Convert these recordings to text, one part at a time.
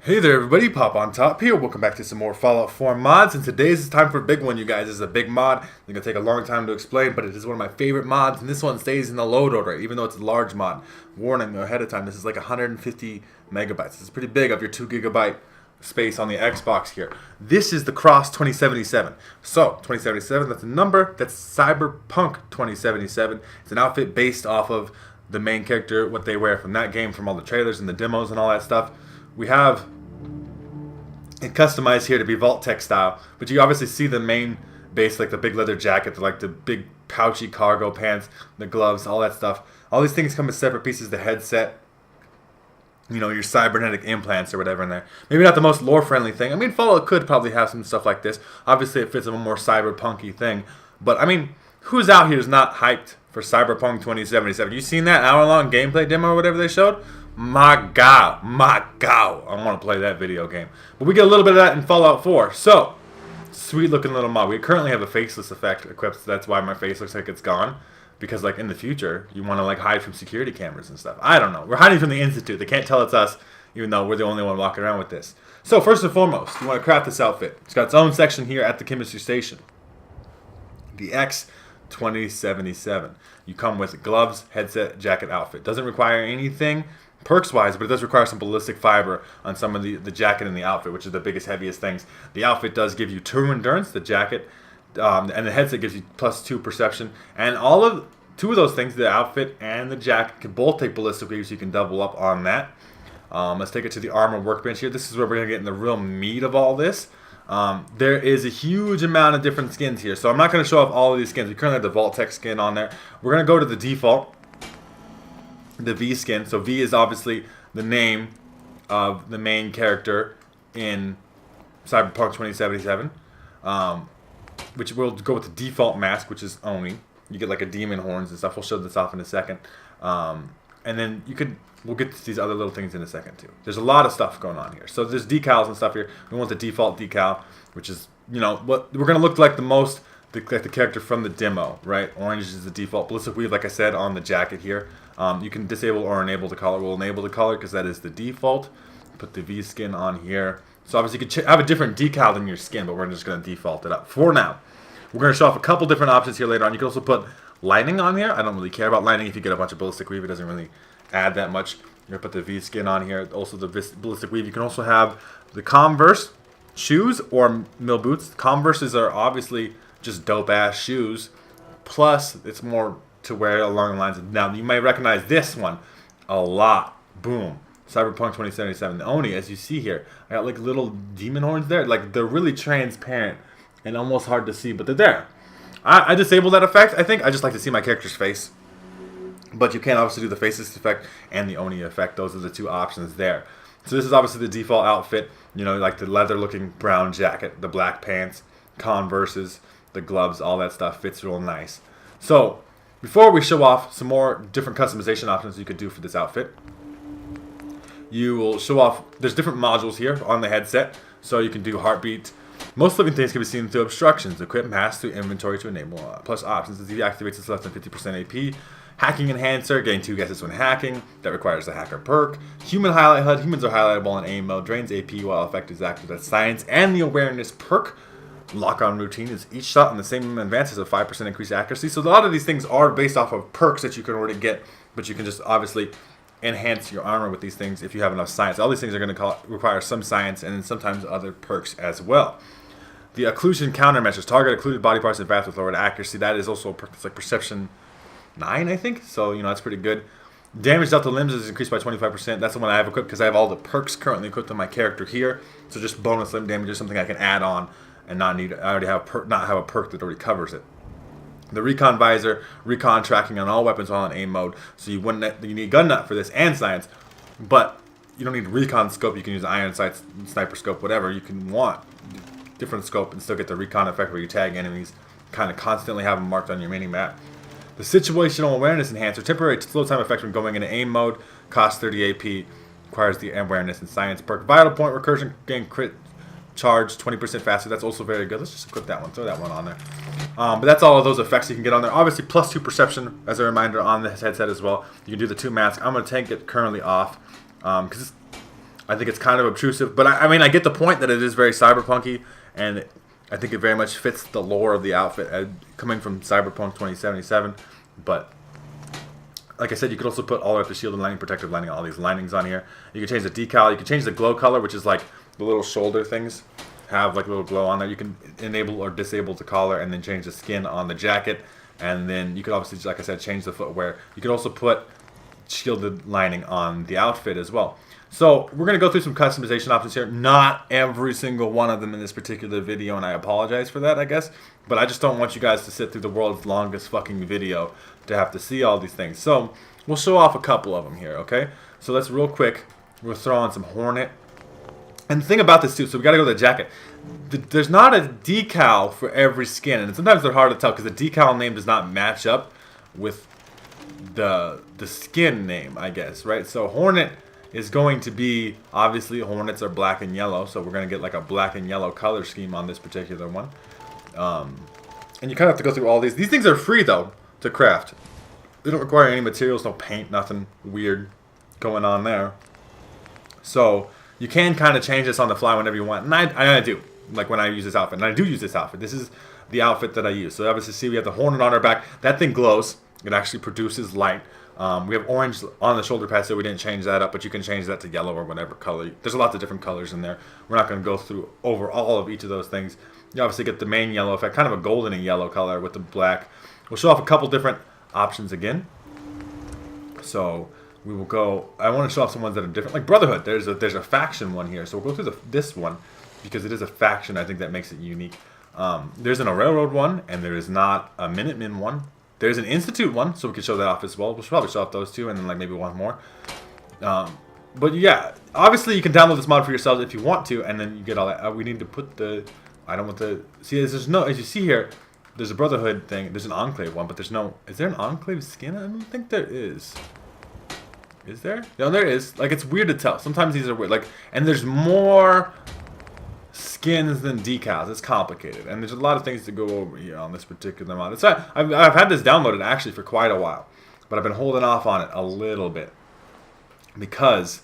Hey there everybody, Popontop here. Welcome back to some more Fallout 4 mods, and today's is time for a big one, you guys. This is a big mod. It's going to take a long time to explain, but it is one of my favorite mods, and this one stays in the load order, even though it's a large mod. Warning ahead of time, this is like 150 megabytes. This is pretty big of your 2 gigabyte space on the Xbox here. This is the Cross 2077. So, 2077, that's a number. That's Cyberpunk 2077. It's an outfit based off of the main character, what they wear from that game, from all the trailers and the demos and all that stuff. We have it customized here to be Vault Tech style, but you obviously see the main base, like the big leather jacket, like the big pouchy cargo pants, the gloves, all that stuff. All these things come as separate pieces. The headset, you know, your cybernetic implants or whatever in there. Maybe not the most lore-friendly thing. I mean, Fallout could probably have some stuff like this. Obviously, it fits a more cyberpunky thing. But, I mean, who's out here is not hyped for Cyberpunk 2077? You seen that hour-long gameplay demo or whatever they showed? My God, I want to play that video game. But we get a little bit of that in Fallout 4. So, sweet looking little mod. We currently have a faceless effect equipped, so that's why my face looks like it's gone. Because, like, in the future, you want to, like, hide from security cameras and stuff. I don't know. We're hiding from the Institute. They can't tell it's us, even though we're the only one walking around with this. So, first and foremost, you want to craft this outfit. It's got its own section here at the chemistry station. The X2077. You come with gloves, headset, jacket, outfit. Doesn't require anything perks-wise, but it does require some ballistic fiber on some of the jacket and the outfit, which are the biggest, heaviest things. The outfit does give you 2 endurance, the jacket, and the headset gives you +2 perception. And all of 2 of those things, the outfit and the jacket, can both take ballistic weave, so you can double up on that. Let's take it to the armor workbench here. This is where we're going to get in the real meat of all this. There is a huge amount of different skins here, so I'm not going to show off all of these skins. We currently have the Vault Tech skin on there. We're going to go to the default, the V skin. So V is obviously the name of the main character in Cyberpunk 2077, which we'll go with the default mask, which is Oni. You get like a demon horns and stuff. We'll show this off in a second. And then we'll get to these other little things in a second too. There's a lot of stuff going on here. So there's decals and stuff here. We want the default decal, which is, you know, what we're going to look like the most, like the character from the demo, right? Orange is the default. Ballistic weave, like I said, on the jacket here. You can disable or enable the color. We'll enable the color because that is the default. Put the V skin on here. So obviously you could have a different decal than your skin, but we're just going to default it up for now. We're going to show off a couple different options here later on. You can also put lighting on here. I don't really care about lighting. If you get a bunch of ballistic weave, it doesn't really add that much. You're going to put the V skin on here. Also the ballistic weave. You can also have the Converse shoes or mill boots. Converses are obviously just dope ass shoes. Plus, it's more to wear along the lines of, now you might recognize this one a lot. Boom. Cyberpunk 2077. The Oni, as you see here, I got like little demon horns there. Like, they're really transparent and almost hard to see, but they're there. I disabled that effect. I think I just like to see my character's face. But you can obviously do the faceless effect and the Oni effect. Those are the 2 options there. So this is obviously the default outfit. You know, like the leather-looking brown jacket, the black pants, Converses, the gloves, all that stuff fits real nice. So, before we show off some more different customization options you could do for this outfit, you will show off, there's different modules here on the headset. So you can do heartbeat. Most living things can be seen through obstructions. Equip mask through inventory to enable. Plus options. It deactivates its less than 50% AP. Hacking enhancer, getting 2 guesses when hacking. That requires the hacker perk. Human highlight HUD. Humans are highlightable in aim mode. Drains AP while effect is active. That's science. And the awareness perk. Lock-on routine is each shot in the same advance has a 5% increased accuracy. So a lot of these things are based off of perks that you can already get, but you can just obviously enhance your armor with these things if you have enough science. All these things are going to require some science and then sometimes other perks as well. The occlusion countermeasures. Target occluded body parts in advance with lowered accuracy. That is also a perk. It's like perception 9, I think. So, you know, that's pretty good. Damage dealt to limbs is increased by 25%. That's the one I have equipped because I have all the perks currently equipped on my character here. So just bonus limb damage is something I can add on and not need. I already have not have a perk that already covers it. The recon visor, recon tracking on all weapons while in aim mode. So you need gun nut for this and science, but you don't need recon scope. You can use iron sights, sniper scope, whatever you can want. Different scope and still get the recon effect where you tag enemies, kind of constantly have them marked on your mini map. The situational awareness enhancer, temporary slow time effect when going into aim mode, costs 30 AP, requires the awareness and science perk. Vital point recursion, gain crit charge 20% faster. That's also very good. Let's just equip that one. Throw that one on there. But that's all of those effects you can get on there. Obviously, +2 perception as a reminder on this headset as well. You can do the 2 masks. I'm going to take it currently off because I think it's kind of obtrusive, but I mean, I get the point that it is very cyberpunky, and I think it very much fits the lore of the outfit, coming from Cyberpunk 2077. But like I said, you could also put all of the shield and lining, protective lining, all these linings on here. You can change the decal. You can change the glow color, which is like the little shoulder things have like a little glow on there. You can enable or disable the collar, and then change the skin on the jacket. And then you could obviously, like I said, change the footwear. You could also put shielded lining on the outfit as well. So we're going to go through some customization options here. Not every single one of them in this particular video, and I apologize for that, I guess. But I just don't want you guys to sit through the world's longest fucking video to have to see all these things. So we'll show off a couple of them here, okay? So let's real quick, we'll throw on some Hornet. And the thing about this too, so we got to go to the jacket. There's not a decal for every skin, and sometimes they're hard to tell because the decal name does not match up with the skin name, I guess, right? So Hornet is going to be, obviously Hornets are black and yellow, so we're going to get like a black and yellow color scheme on this particular one. And you kind of have to go through all these. These things are free though to craft. They don't require any materials, no paint, nothing weird going on there. So you can kind of change this on the fly whenever you want, and I do, like when I use this outfit, and I do use this outfit. This is the outfit that I use. So obviously see we have the Hornet on our back. That thing glows. It actually produces light. We have orange on the shoulder pad, so we didn't change that up, but you can change that to yellow or whatever color. There's a lot of different colors in there. We're not going to go through over all of each of those things. You obviously get the main yellow effect, kind of a golden and yellow color with the black. We'll show off a couple different options again. So we will go, I want to show off some ones that are different, like Brotherhood. There's a faction one here, so we'll go through this one because it is a faction. I think that makes it unique. There's a Railroad one, and there is not a Minutemen one. There's an Institute one, so we can show that off as well. We'll probably show off those two, and then like maybe one more. But yeah, obviously you can download this mod for yourselves if you want to, and then you get all that. We need to put the, I don't want to, see there's no, as you see here, there's a Brotherhood thing, there's an Enclave one, but there's no, is there an Enclave skin? I don't think there is. Is there? No, there is. Like, it's weird to tell. Sometimes these are weird. Like, and there's more skins than decals. It's complicated, and there's a lot of things to go over here on this particular mod. It's I've had this downloaded actually for quite a while, but I've been holding off on it a little bit because,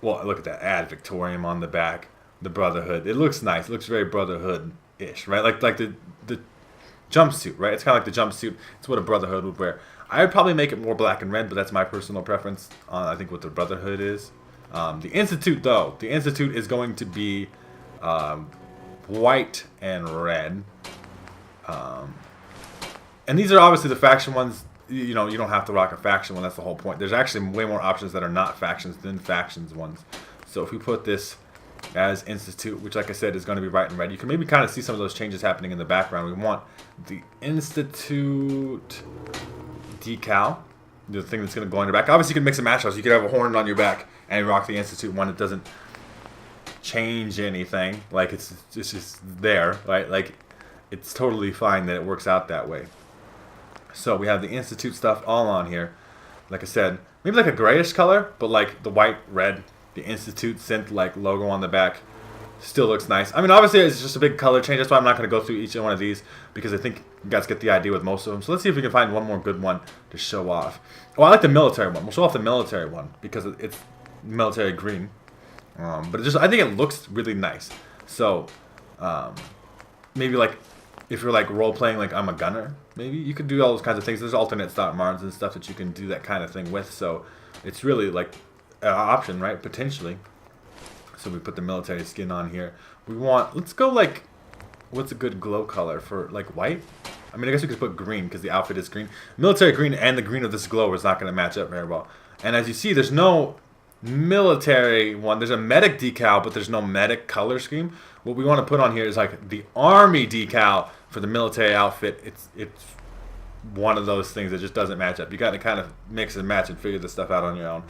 well, look at that, Ad Victorium on the back, the Brotherhood. It looks nice. It looks very Brotherhood-ish, right? Like the jumpsuit, right? It's kind of like the jumpsuit. It's what a Brotherhood would wear. I would probably make it more black and red, but that's my personal preference on, I think, what the Brotherhood is. The Institute, though, the Institute is going to be white and red. And these are obviously the faction ones. You know, you don't have to rock a faction one. That's the whole point. There's actually way more options that are not factions than factions ones. So if we put this as Institute, which, like I said, is going to be white and red, you can maybe kind of see some of those changes happening in the background. We want the Institute decal, the thing that's going to go on your back. Obviously, you can mix and match those. You could have a Hornet on your back and rock the Institute one. It doesn't change anything. Like, it's just there, right? Like, it's totally fine that it works out that way. So we have the Institute stuff all on here. Like I said, maybe like a grayish color, but like the white, red, the Institute synth like logo on the back still looks nice. I mean, obviously it's just a big color change. That's why I'm not going to go through each one of these because I think you guys get the idea with most of them. So let's see if we can find one more good one to show off. Oh, I like the military one. We'll show off the military one because it's military green. But it just, I think it looks really nice. So maybe like if you're like role playing, like I'm a gunner, maybe you could do all those kinds of things. There's alternate stock mods and stuff that you can do that kind of thing with. So it's really like an option, right? Potentially. So we put the military skin on here. We want, let's go like, what's a good glow color for like white? I mean, I guess we could put green because the outfit is green. Military green and the green of this glow is not going to match up very well. And as you see, there's no military one. There's a medic decal, but there's no medic color scheme. What we want to put on here is like the army decal for the military outfit. It's one of those things that just doesn't match up. You got to kind of mix and match and figure this stuff out on your own.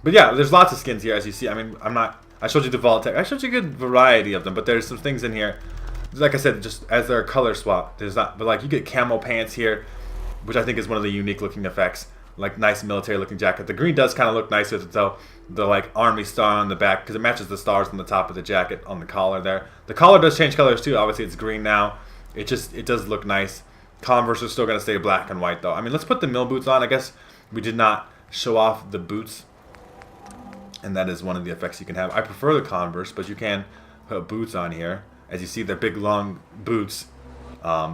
But yeah, there's lots of skins here, as you see. I mean, I showed you the Voltec. I showed you a good variety of them, but there's some things in here. Like I said, just as their color swap, there's not. But like you get camo pants here, which I think is one of the unique looking effects. Like nice military looking jacket. The green does kind of look nice with it though. The like army star on the back because it matches the stars on the top of the jacket on the collar there. The collar does change colors too. Obviously it's green now. It does look nice. Converse is still gonna stay black and white though. I mean, let's put the mill boots on. I guess we did not show off the boots and that is one of the effects you can have. I prefer the Converse, but you can put boots on here. As you see, they're big, long boots.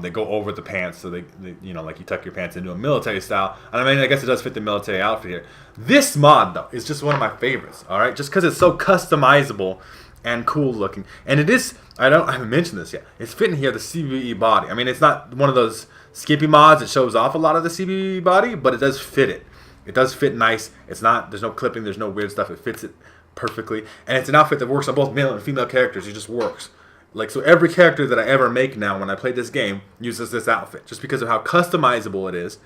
They go over the pants, so they you know, like you tuck your pants into a military style. And I mean, I guess it does fit the military outfit here. This mod, though, is just one of my favorites, all right? Just because it's so customizable and cool looking. And it is, I haven't mentioned this yet, it's fitting here the CBE body. I mean, it's not one of those skippy mods that shows off a lot of the CBE body, but it does fit it. It does fit nice. It's not, there's no clipping, there's no weird stuff. It fits it perfectly. And it's an outfit that works on both male and female characters. It just works. Like, so every character that I ever make now when I play this game uses this outfit, just because of how customizable it is.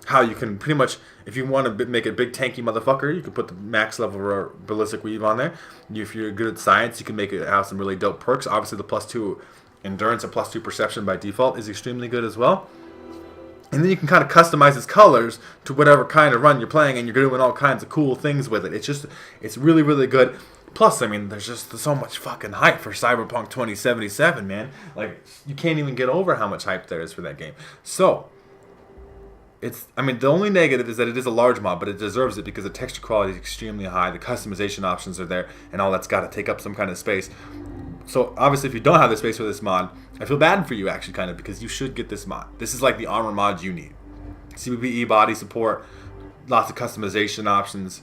How you can pretty much, if you want to make a big tanky motherfucker, you can put the max level ballistic weave on there. If you're good at science, you can make it have some really dope perks. Obviously, the +2 endurance and +2 perception by default is extremely good as well. And then you can kind of customize its colors to whatever kind of run you're playing, and you're doing all kinds of cool things with it. It's really, really good. Plus, I mean, there's just so much fucking hype for Cyberpunk 2077, man. Like, you can't even get over how much hype there is for that game. So, I mean, the only negative is that it is a large mod, but it deserves it because the texture quality is extremely high, the customization options are there, and all that's got to take up some kind of space. So, obviously, if you don't have the space for this mod, I feel bad for you, actually, kind of, because you should get this mod. This is like the armor mod you need. CBE body support, lots of customization options.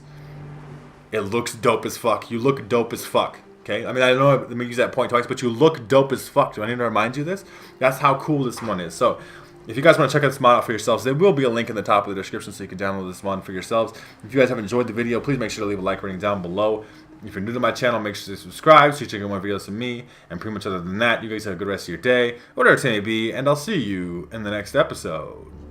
It looks dope as fuck. You look dope as fuck. Okay? I mean, I don't know, let me use that point twice, but you look dope as fuck. Do I need to remind you this? That's how cool this one is. So, if you guys want to check out this mod out for yourselves, there will be a link in the top of the description so you can download this mod for yourselves. If you guys have enjoyed the video, please make sure to leave a like rating down below. If you're new to my channel, make sure to subscribe so you check out more videos from me. And pretty much other than that, you guys have a good rest of your day, whatever it may be, and I'll see you in the next episode.